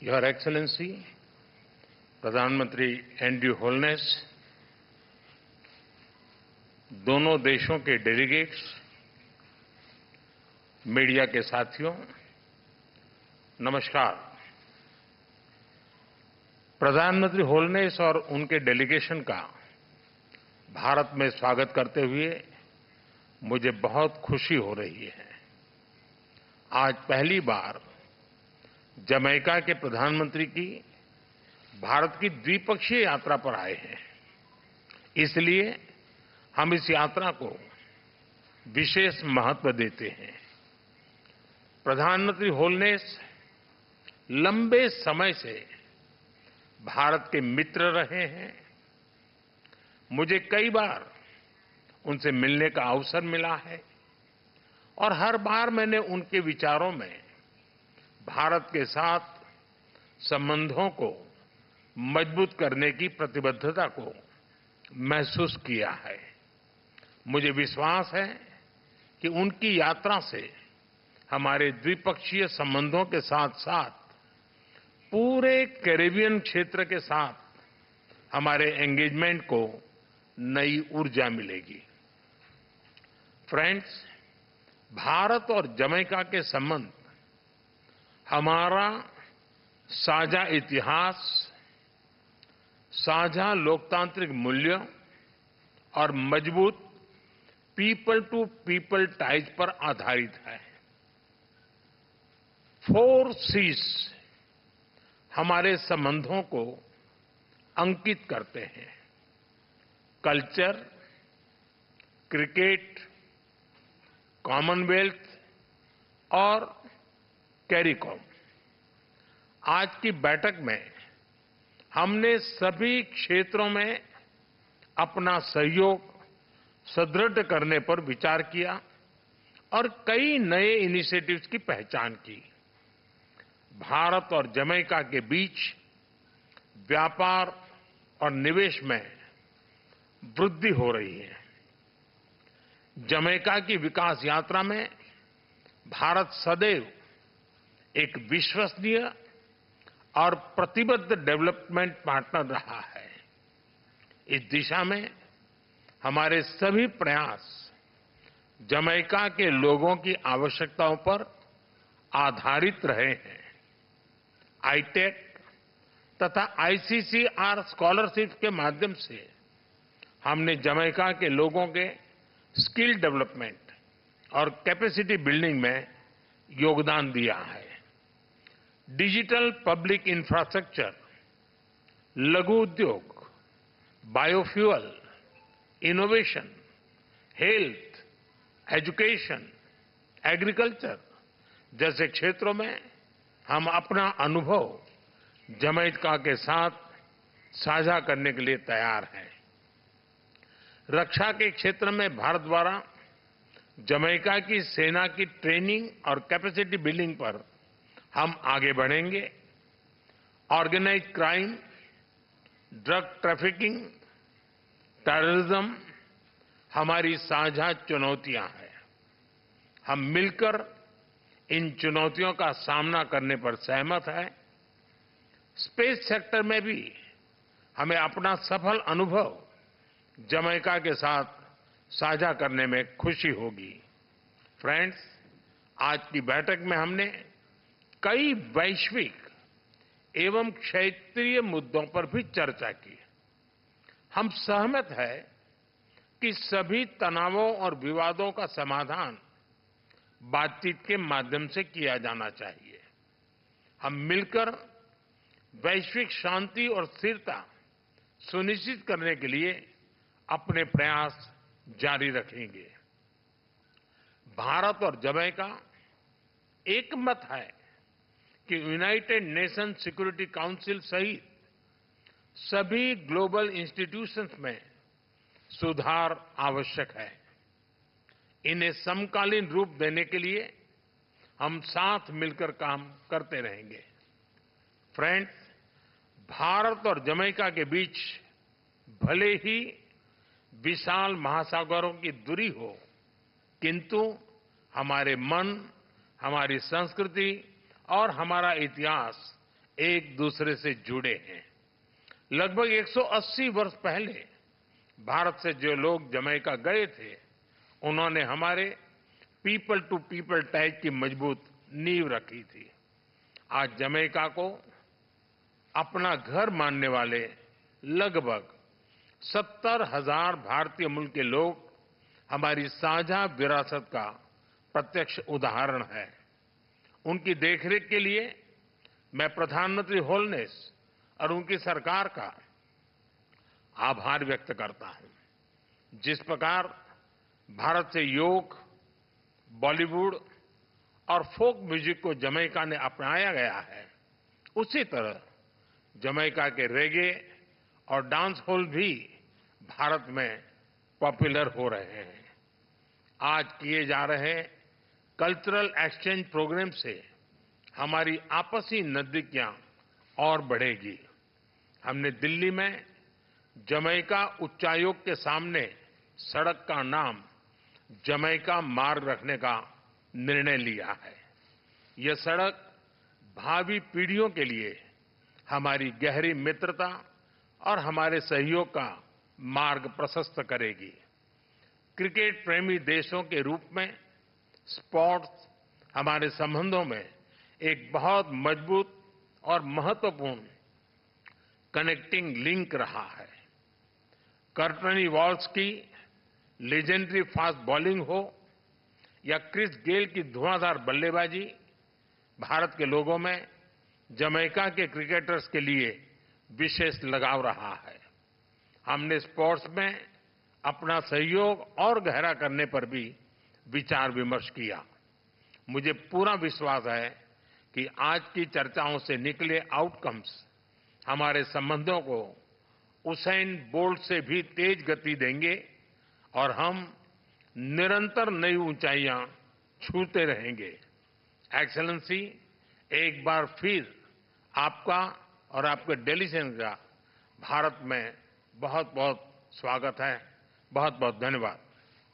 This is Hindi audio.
योर एक्सेलेंसी, प्रधानमंत्री एंड्रयू होलनेस, दोनों देशों के डेलीगेट्स, मीडिया के साथियों, नमस्कार। प्रधानमंत्री होलनेस और उनके डेलीगेशन का भारत में स्वागत करते हुए मुझे बहुत खुशी हो रही है। आज पहली बार जमैका के प्रधानमंत्री की भारत की द्विपक्षीय यात्रा पर आए हैं, इसलिए हम इस यात्रा को विशेष महत्व देते हैं। प्रधानमंत्री होलनेस लंबे समय से भारत के मित्र रहे हैं। मुझे कई बार उनसे मिलने का अवसर मिला है और हर बार मैंने उनके विचारों में भारत के साथ संबंधों को मजबूत करने की प्रतिबद्धता को महसूस किया है। मुझे विश्वास है कि उनकी यात्रा से हमारे द्विपक्षीय संबंधों के साथ साथ पूरे कैरेबियन क्षेत्र के साथ हमारे एंगेजमेंट को नई ऊर्जा मिलेगी। फ्रेंड्स, भारत और जमैका के संबंध हमारा साझा इतिहास, साझा लोकतांत्रिक मूल्य और मजबूत पीपल टू पीपल टाइज पर आधारित है। 4 C's हमारे संबंधों को अंकित करते हैं: कल्चर, क्रिकेट, कॉमनवेल्थ और कैरिकॉम। आज की बैठक में हमने सभी क्षेत्रों में अपना सहयोग सुदृढ़ करने पर विचार किया और कई नए इनिशिएटिव्स की पहचान की। भारत और जमैका के बीच व्यापार और निवेश में वृद्धि हो रही है। जमैका की विकास यात्रा में भारत सदैव एक विश्वसनीय और प्रतिबद्ध डेवलपमेंट पार्टनर रहा है। इस दिशा में हमारे सभी प्रयास जमैका के लोगों की आवश्यकताओं पर आधारित रहे हैं। आईटेक तथा आईसीसीआर स्कॉलरशिप के माध्यम से हमने जमैका के लोगों के स्किल डेवलपमेंट और कैपेसिटी बिल्डिंग में योगदान दिया है। डिजिटल पब्लिक इंफ्रास्ट्रक्चर, लघु उद्योग, biofuel, innovation, health, education, agriculture जैसे क्षेत्रों में हम अपना अनुभव जमैका के साथ साझा करने के लिए तैयार हैं। रक्षा के क्षेत्र में भारत द्वारा जमैका की सेना की ट्रेनिंग और कैपेसिटी बिल्डिंग पर हम आगे बढ़ेंगे। Organised crime, drug trafficking, terrorism हमारी साझा चुनौतियां हैं। हम मिलकर इन चुनौतियों का सामना करने पर सहमत हैं। स्पेस सेक्टर में भी हमें अपना सफल अनुभव जमैका के साथ साझा करने में खुशी होगी। फ्रेंड्स, आज की बैठक में हमने कई वैश्विक एवं क्षेत्रीय मुद्दों पर भी चर्चा की। हम सहमत हैं कि सभी तनावों और विवादों का समाधान बातचीत के माध्यम से किया जाना चाहिए। हम मिलकर वैश्विक शांति और स्थिरता सुनिश्चित करने के लिए अपने प्रयास जारी रखेंगे। भारत और जमैका एकमत है कि यूनाइटेड नेशन सिक्योरिटी काउंसिल सहित सभी ग्लोबल इंस्टीट्यूशंस में सुधार आवश्यक है। इन्हें समकालीन रूप देने के लिए हम साथ मिलकर काम करते रहेंगे। फ्रेंड्स, भारत और जमैका के बीच भले ही विशाल महासागरों की दूरी हो, किंतु हमारे मन, हमारी संस्कृति और हमारा इतिहास एक दूसरे से जुड़े हैं। लगभग 180 वर्ष पहले भारत से जो लोग जमैका गए थे, उन्होंने हमारे पीपल टू पीपल टैग की मजबूत नींव रखी थी। आज जमैका को अपना घर मानने वाले लगभग 70,000 भारतीय मूल के लोग हमारी साझा विरासत का प्रत्यक्ष उदाहरण है। उनकी देखरेख के लिए मैं प्रधानमंत्री होलनेस और उनकी सरकार का आभार व्यक्त करता हूं। जिस प्रकार भारत से योग, बॉलीवुड और फोक म्यूजिक को जमैका ने अपनाया गया है, उसी तरह जमैका के रेगे और डांस हॉल भी भारत में पॉपुलर हो रहे हैं। आज किए जा रहे कल्चरल एक्सचेंज प्रोग्राम से हमारी आपसी नजदीकियां और बढ़ेगी। हमने दिल्ली में जमैका उच्चायोग के सामने सड़क का नाम जमैका मार्ग रखने का निर्णय लिया है। यह सड़क भावी पीढ़ियों के लिए हमारी गहरी मित्रता और हमारे सहयोग का मार्ग प्रशस्त करेगी। क्रिकेट प्रेमी देशों के रूप में स्पोर्ट्स हमारे संबंधों में एक बहुत मजबूत और महत्वपूर्ण कनेक्टिंग लिंक रहा है। कर्टनी वॉल्स की लेजेंडरी फास्ट बॉलिंग हो या क्रिस गेल की धुआंधार बल्लेबाजी, भारत के लोगों में जमैका के क्रिकेटर्स के लिए विशेष लगाव रहा है। हमने स्पोर्ट्स में अपना सहयोग और गहरा करने पर भी विचार विमर्श किया। मुझे पूरा विश्वास है कि आज की चर्चाओं से निकले आउटकम्स हमारे संबंधों को उसेन बोल्ट से भी तेज गति देंगे और हम निरंतर नई ऊंचाइयां छूते रहेंगे। एक्सेलेंसी, एक बार फिर आपका और आपके डेलीगेशन का भारत में बहुत बहुत स्वागत है। बहुत बहुत धन्यवाद।